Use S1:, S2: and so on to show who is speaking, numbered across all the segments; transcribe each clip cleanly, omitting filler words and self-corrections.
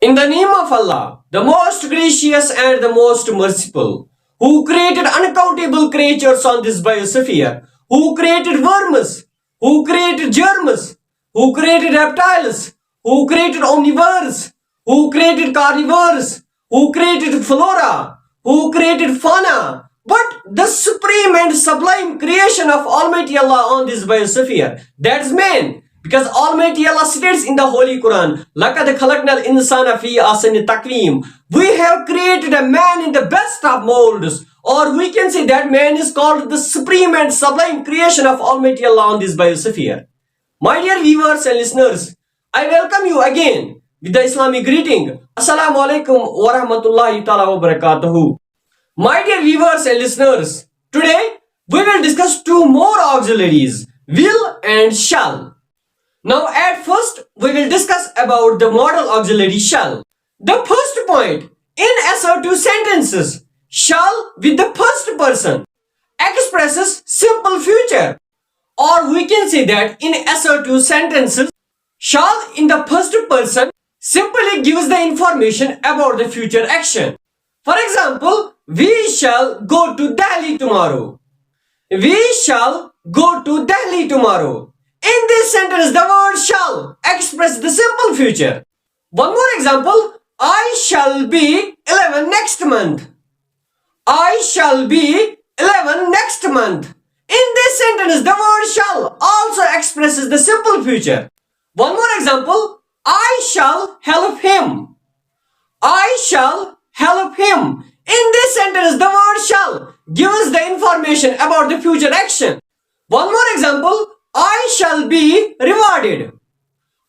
S1: In the name of Allah, the most gracious and the most merciful, who created uncountable creatures on this biosphere, who created worms, who created germs, who created reptiles, who created omnivores, who created carnivores, who created flora, who created fauna, but the supreme and sublime creation of Almighty Allah on this biosphere, that's man. Because Almighty Allah states in the Holy Quran, لَقَدْ خَلَقْنَا الْإِنسَانَ فِي أَحْسَنِ تَقْوِيمٍ. We have created a man in the best of molds. Or we can say that man is called the supreme and sublime creation of Almighty Allah on this biosphere. My dear viewers and listeners, I welcome you again with the Islamic greeting. Assalamu alaikum wa rahmatullahi ta'ala wa barakatuhu. My dear viewers and listeners, today we will discuss two more auxiliaries, will and shall. Now at first we will discuss about the modal auxiliary shall. The first point, in assertive sentences, shall with the first person expresses simple future. Or we can say that in assertive sentences, shall in the first person simply gives the information about the future action. For example, we shall go to Delhi tomorrow. We shall go to Delhi tomorrow. In this sentence, the word shall express the simple future. One more example, I shall be 11 next month. I shall be 11 next month. In this sentence, the word shall also expresses the simple future. One more example, I shall help him. I shall help him. In this sentence, the word shall gives the information about the future action. One more example, I shall be rewarded.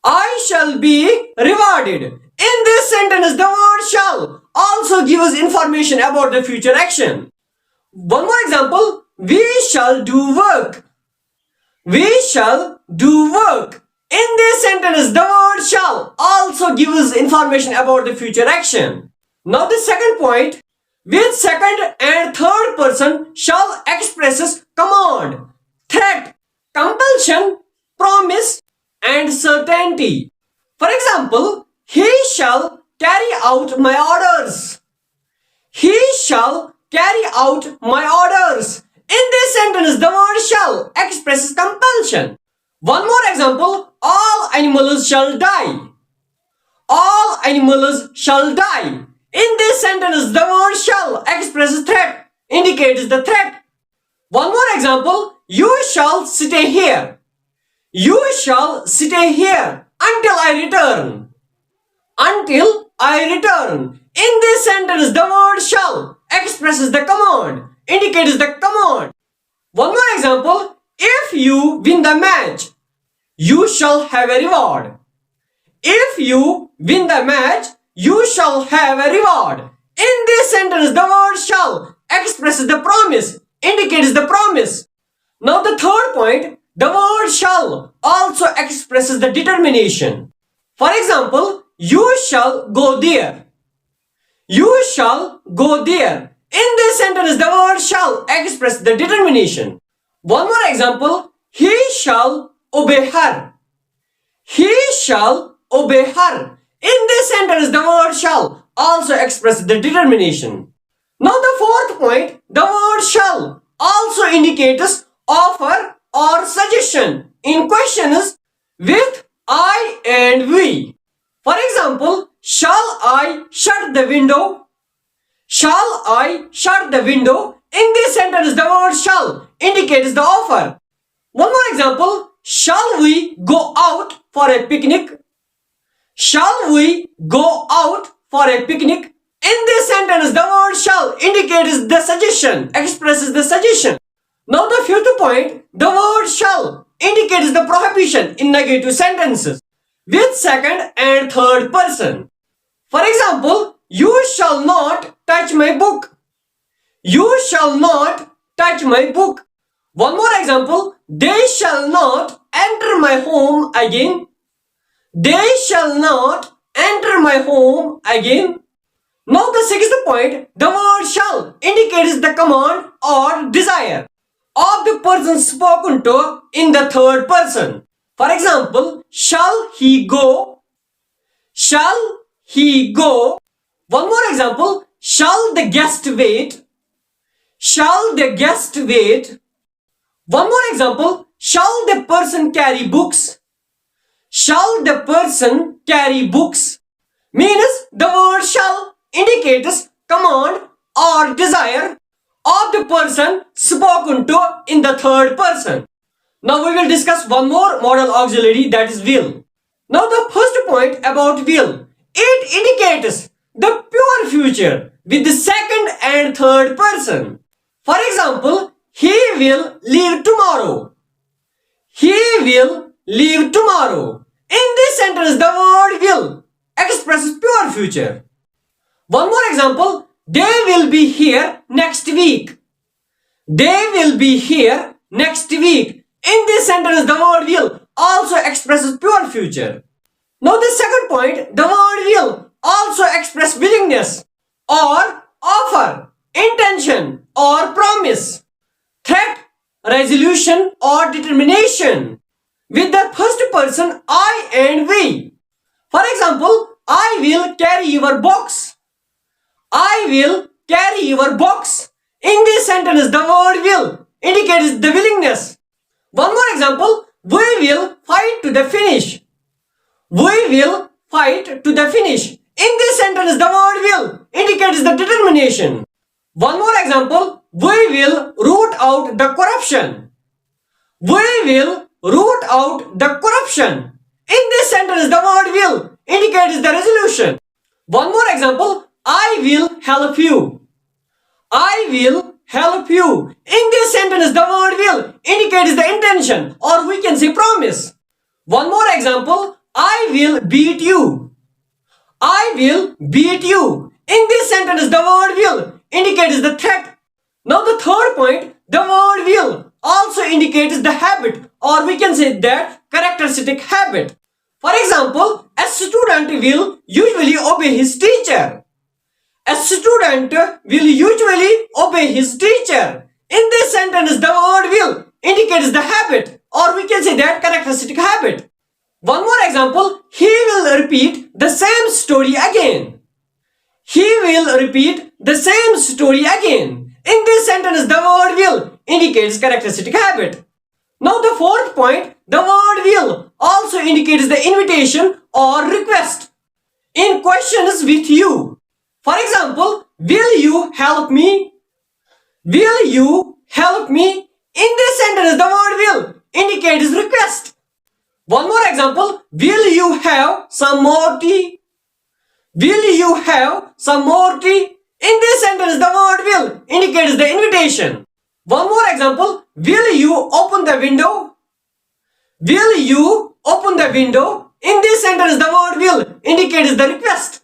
S1: I shall be rewarded. In this sentence, the word shall also gives information about the future action. One more example, we shall do work. We shall do work. In this sentence, the word shall also gives information about the future action. Now the second point, with second and third person shall expresses command, threat, compulsion, promise, and certainty. For example, he shall carry out my orders. He shall carry out my orders. In this sentence, the word shall expresses compulsion. One more example, all animals shall die. All animals shall die. In this sentence, the word shall expresses threat, indicates the threat. One more example, you shall stay here. You shall stay here until I return. Until I return. In this sentence, the word shall expresses the command, indicates the command. One more example, if you win the match, you shall have a reward. If you win the match, you shall have a reward. In this sentence, the word shall expresses the promise, indicates the promise. Now the third point, the word shall also expresses the determination. For example, you shall go there. You shall go there. In this sentence, the word shall express the determination. One more example, he shall obey her. He shall obey her. In this sentence, the word shall also express the determination. Now the fourth point, the word shall also indicates offer or suggestion in questions with I and we. For example, shall I shut the window? Shall I shut the window? In this sentence, the word shall indicates the offer. One more example, shall we go out for a picnic? Shall we go out for a picnic? In this sentence, the word shall indicates the suggestion, expresses the suggestion. Now the fifth point, the word shall indicates the prohibition in negative sentences with second and third person. For example, you shall not touch my book. You shall not touch my book. One more example, they shall not enter my home again. They shall not enter my home again. Now the sixth point, the word shall indicates the command or desire of the person spoken to in the third person. For example, shall he go? Shall he go? One more example. Shall the guest wait? Shall the guest wait? One more example. Shall the person carry books? Shall the person carry books? Means the word shall indicates command or desire of the person spoken to in the third person. Now we will discuss one more modal auxiliary, that is will. Now the first point about will. It indicates the pure future with the second and third person. For example, he will leave tomorrow. He will leave tomorrow. In this sentence, the word will expresses pure future. One more example. They will be here next week. They will be here next week. In this sentence, the word will also expresses pure future. Now the second point, the word will also express willingness or offer, intention or promise, threat, resolution or determination with the first person I and we. For example, I will carry your box. I will carry your box. In this sentence, the word will indicates the willingness. One more example, we will fight to the finish. We will fight to the finish. In this sentence, the word will indicates the determination. One more example, we will root out the corruption. We will root out the corruption. In this sentence, the word will indicates the resolution. One more example, I will help you. I will help you. In this sentence, the word will indicates the intention, or we can say promise. One more example, I will beat you. I will beat you. In this sentence, the word will indicates the threat. Now the third point, the word will also indicates the habit, or we can say that characteristic habit. For example, a student will usually obey his teacher. A student will usually obey his teacher. In this sentence, the word will indicates the habit, or we can say that characteristic habit. One more example, he will repeat the same story again. He will repeat the same story again. In this sentence, the word will indicates characteristic habit. Now the fourth point, the word will also indicates the invitation or request in questions with you. For example, will you help me? Will you help me? In this sentence, the word will indicates request. One more example, will you have some more tea? Will you have some more tea? In this sentence, the word will indicates the invitation. One more example, will you open the window? Will you open the window? In this sentence, the word will indicates the request.